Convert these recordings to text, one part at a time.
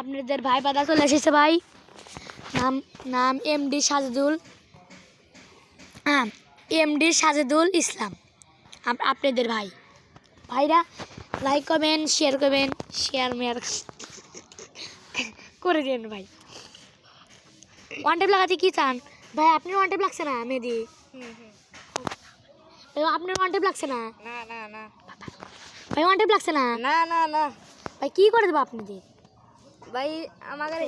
আপনাদের ভাই বাদা চলে এসেছে ভাই। নাম নাম এমডি সাজেদুল, এমডি সাজেদুল ইসলাম, আপনাদের ভাই। ভাইরা লাইক করবেন, শেয়ার করবেন, শেয়ার মেয়ার করে দিন ভাই। ওয়ান টাইপ লাগাতে কি চান ভাই? আপনার ওয়ান টাইপ লাগছে না মেহেদি? ভাই আপনার ওয়ান টাইপ লাগছে না? না না না ভাই ওয়ান টাইপ লাগছে না? না না না ভাই কি করে দেবো আপনাদের? ভাই আমাদের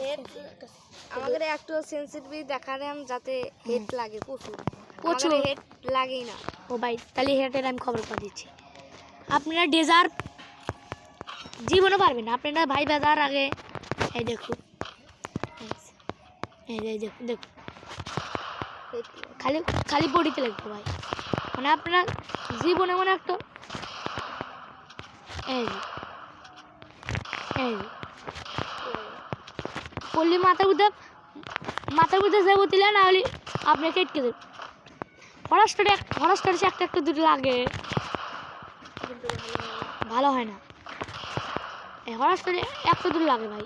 একটু সেন্সিটিভ দেখা দেন যাতে হেড লাগে প্রচুর প্রচুর হেড লাগেই না। ও ভাই তাহলে হেডের আমি খবর করে দিচ্ছি। আপনারা ডেজার্ট জীবনে পারবেন না। আপনারা ভাই বাজার আগে এই দেখুন, এই দেখুন দেখুন, খালি খালি বডিতে লাগবে ভাই। মানে আপনারা জীবনে মানে একটা এই এই পল্লি মাথার মধ্যে যাবো দিলে না হলে আপনাকে কেটকে দেবে। হরাস্টারে একটা দুটো লাগে, ভালো হয় না। এই হরাস্টারে একটা দুটো লাগে ভাই।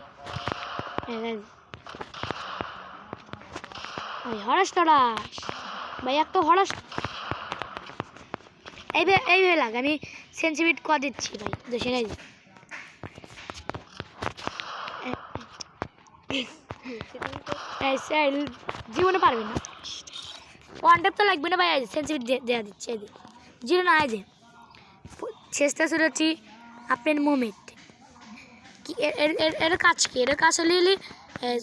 ভাই হরাস্টারা ভাই একটা এইভাবে লাগে। আমি সেন্সিটিভ ক দিচ্ছি ভাই, দেশে নাই জীবনে পারবে না। ওয়ান টেপ তো লাগবে না ভাই, সেন্সিটিভ দেওয়া দিচ্ছে। জিরো না যে চেষ্টা শুনেছি আপনার মোমেন্ট কি এর কাজ কি? এর কাজ হলে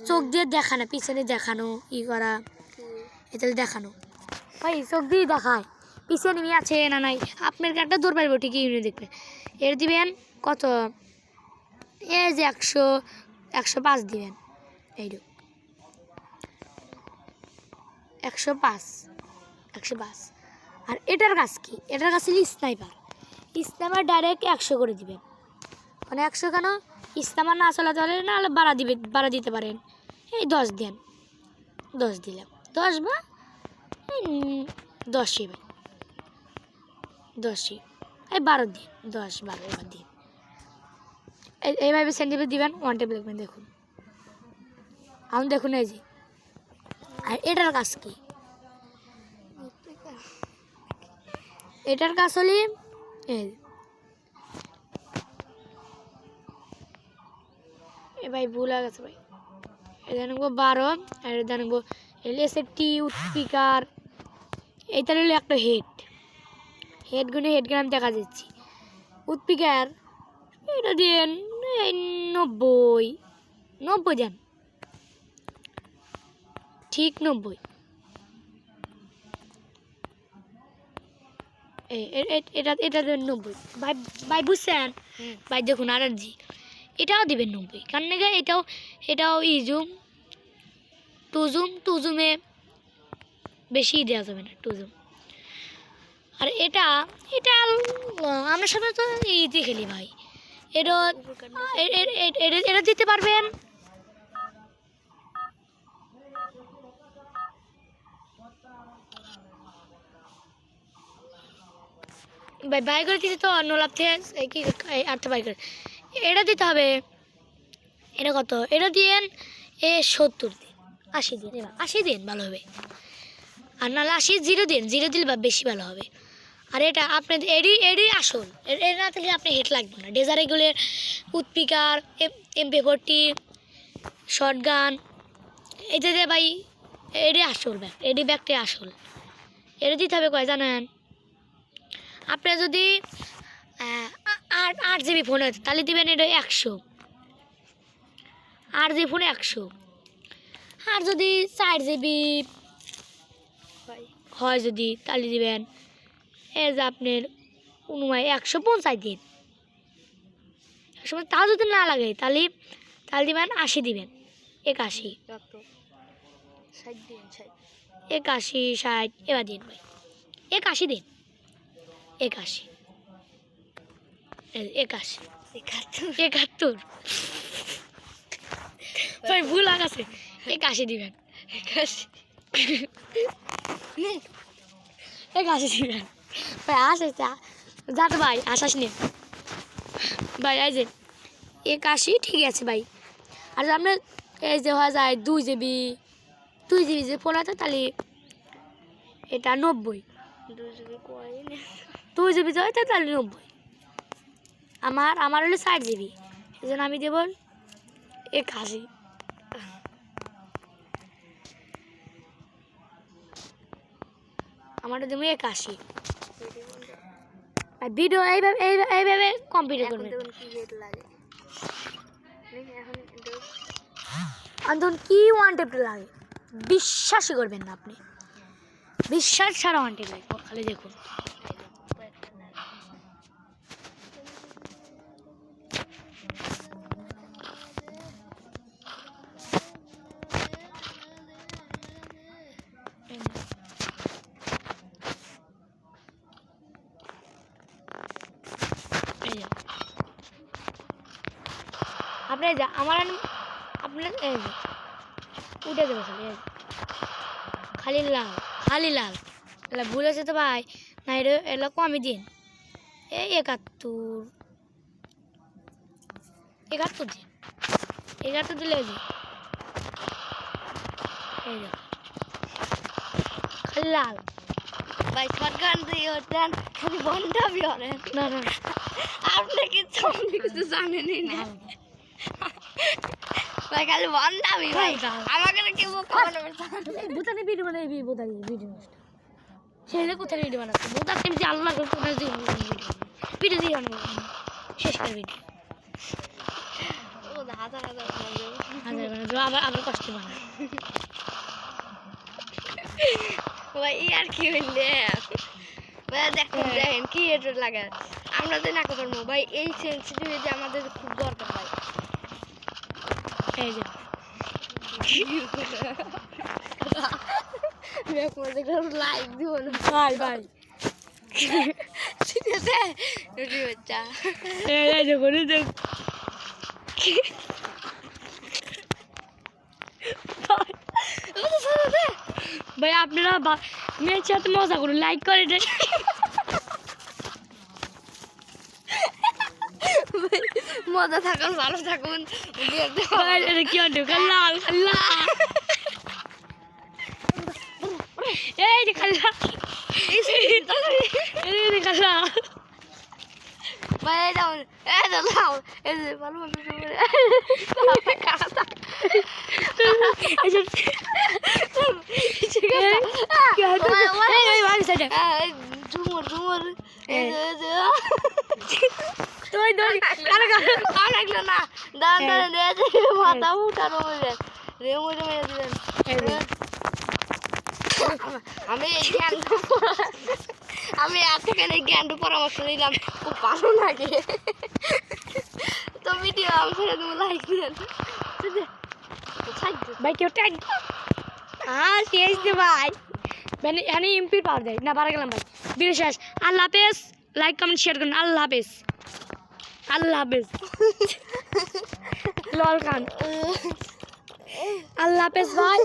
চোখ দিয়ে দেখানো, পিছনে দেখানো, ই করা, এটা দেখানো ভাই। চোখ দিয়ে দেখায় পিছনে নেমে আছে না নাই। আপনার কার্ডটা দৌড় পারবো ঠিকই ইউনি দেখবে। এর দিবেন কত? এই যে 105 দিবেন, এইটুকু 105। আর এটার কাজ কি? এটার কাছে স্নাইপার ডাইরেক্ট 100 করে দিবেন। মানে 100 কেন? স্নাইপার না চালাতে পারে না, বাড়া দিতে পারেন। এই 10 দেন, 10 দিলাম, 10 বা 10ই ভাই, 10ই এই 12 দিন, 10-12 এবার দিন। এইভাবে সেন্টিমিটার দিবেন, ওয়ান টেপ লিখবেন। দেখুন আমি দেখুন এই যে। আর এটার কাজ কি? এটার কাজ হলে ভাই ভুল হয়ে গেছে ভাই। এটা নেবো 12, আর এটা নেবো এলএসএটি স্পিকার। এইটা হলো একটা হেডগুনে আমি দেখা যাচ্ছি। উৎপিকার এটা দিন 90 দেন, ঠিক 90। এটা দেবেন 90 ভাই বুঝছেন ভাই? দেখুন আর জি এটাও দেবেন 90। কারণ এটাও ইজুম টুজুমে বেশি দেওয়া যাবে না, টুজুম। আর এটা আমরা সবাই তো ইতে খেলি ভাই। এটা দিতে পারবেন ভাই। বাই করে দিতে তো অন্য লাভ থেকে কি আর্থ বাই করে এটা দিতে হবে। এটা কত? এটা দিন 70 দিন, 80 দিন, এবার 80 দিন ভালো হবে। আর নাহলে 80 0 দিন, 0 দিলে বেশি ভালো হবে। আর এটা আপনার এডি আসল। এর না থাকলে আপনি হেড লাগবে না। ডেজার এগুলোর উৎপিকার, MP40, শর্ট গান, এটা দিয়ে ভাই এডি আসল ব্যাগ, এডি ব্যাগটাই আসল। এটা দিতে হবে কয় জানেন? আপনার যদি 8 জিবি ফোন আছে তাহলে দিবেন এটা 100, 8 জিবি ফোনে 100। আর যদি 4 জিবি হয় যদি তাহলে দিবেন এই যে আপনার 150 দিন। 150 তাও যদি না লাগে তাহলে দিবেন 80 দিবেন, 81, 60 এবার দিন ভাই। 81 দিন, 81, 71 ভাই ভুল আছে। 81 দিবেন, 81 দিবেন ভাই। যাতে ভাই আসাস নে ভাই। এই যে 81 ঠিক আছে ভাই। আর আপনার এই যে হওয়া যায় 2 GB যে ফোন আছে তাহলে এটা 90 2 GB কয়েন 2 GB হয় তাহলে 90 আমার হলো 60 GB এই জন্য আমি দেব 81 আমারটা দেবো 81 আর ভিডিও এইভাবে কমপ্লিট এখন করবেন দেখুন কি হেড লাগে এখন আন্দোলন কি ওয়ান টেপটা লাগে বিশ্বাসই করবেন না আপনি বিশ্বাস ছাড়া ওয়ান টেপ লাগবে খালি দেখুন আপনার যা আমার আপনার এই যে উঠে দেবো খালি খালি লাল এলা ভুল আছে তো ভাই না এলা কমই দিন এই 71 দিন 71 দিলে যে এই যে খালি লাল ভাই শটগান দিয়ে ওঠান খালি বন্ধাবি হলেন না না আপনি কিছু জানেনই না ভাই খালি বন্ধাবি ভাই আমাকে কি খাওয়ানো বুতানি ভিডিও বানাই বুতানি ভিডিও ছেলে কোথায় ভিডিও বানাচ্ছে বুতাতে যে আল্লাহ করে কোথায় ভিডিও দিয়ে বানাবো শেষ করে ভিডিও ও হাজার হাজার আবার কষ্ট বানাবো ভাই আর কি হইলে ভাই দেখেন কি এটা লাগে আমরা তো না করবো ভাই এই সেন্সিটিভিটি আমাদের খুব দরকার ভাই এই যে লাইক দিব না ভাই ভাই ঠিক আছে রুটি বাচ্চা এই যে করে দেখ ভাই আপনারা মেয়ের সাথে মজা করুন লাইক করে দেন মজা থাকুন ভালো থাকুন কি হতো লাল লাল এই যে খাল্লা এই যে খাল্লা ভাই দাও এই দাও এই যে ভালো ভালো ঝুমুর ঝুমুর লাগলো না দাঁড়ান দাঁড়ান মাথা উঠানো হয়ে রেমো রেমে দিবেন আমি এতখানি জ্ঞান পরামর্শ নিলাম খুব ভালো লাগে তো ভিডিও আমি ছেড়ে দেবো লাইক দিলেন ভাই কেউ ট্যাগ হ্যাঁ শেষ দে ভাই মানে এখানে এমপি পাওয়ার দেয় না পারা গেলাম ভাই ভিডিও শেষ আল্লাহ হাফেজ লাইক কমেন্ট শেয়ার করুন আল্লাহ হাফেজ লল খান আল্লাহ হাফেজ ভাই